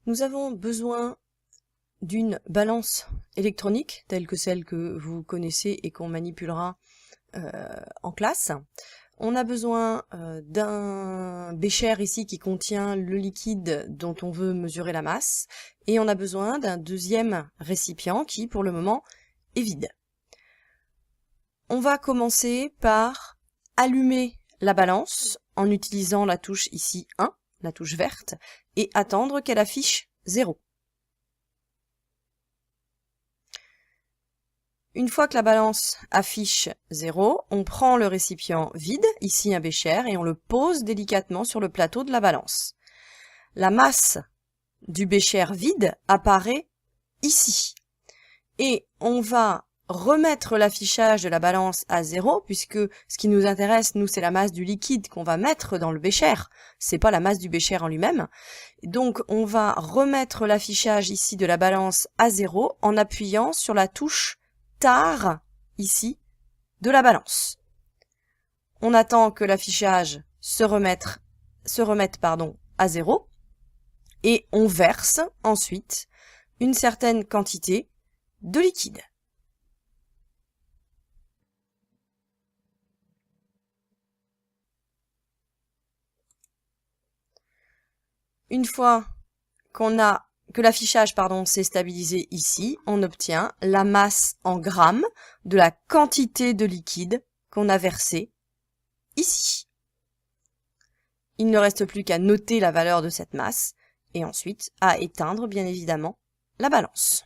Nous avons besoin d'une balance électronique, telle que celle que vous connaissez et qu'on manipulera en classe. On a besoin d'un bécher ici qui contient le liquide dont on veut mesurer la masse, et on a besoin d'un deuxième récipient qui, pour le moment, est vide. On va commencer par allumer la balance en utilisant la touche ici 1, la touche verte, et attendre qu'elle affiche 0. Une fois que la balance affiche 0, on prend le récipient vide, ici un bécher, et on le pose délicatement sur le plateau de la balance. La masse du bécher vide apparaît ici. Et on va remettre l'affichage de la balance à 0, puisque ce qui nous intéresse, nous, c'est la masse du liquide qu'on va mettre dans le bécher, c'est pas la masse du bécher en lui-même. Donc on va remettre l'affichage ici de la balance à 0 en appuyant sur la touche TAR, ici, de la balance. On attend que l'affichage se remette à 0, et on verse ensuite une certaine quantité de liquide. Une fois que l'affichage s'est stabilisé ici, on obtient la masse en grammes de la quantité de liquide qu'on a versé ici. Il ne reste plus qu'à noter la valeur de cette masse et ensuite à éteindre bien évidemment la balance.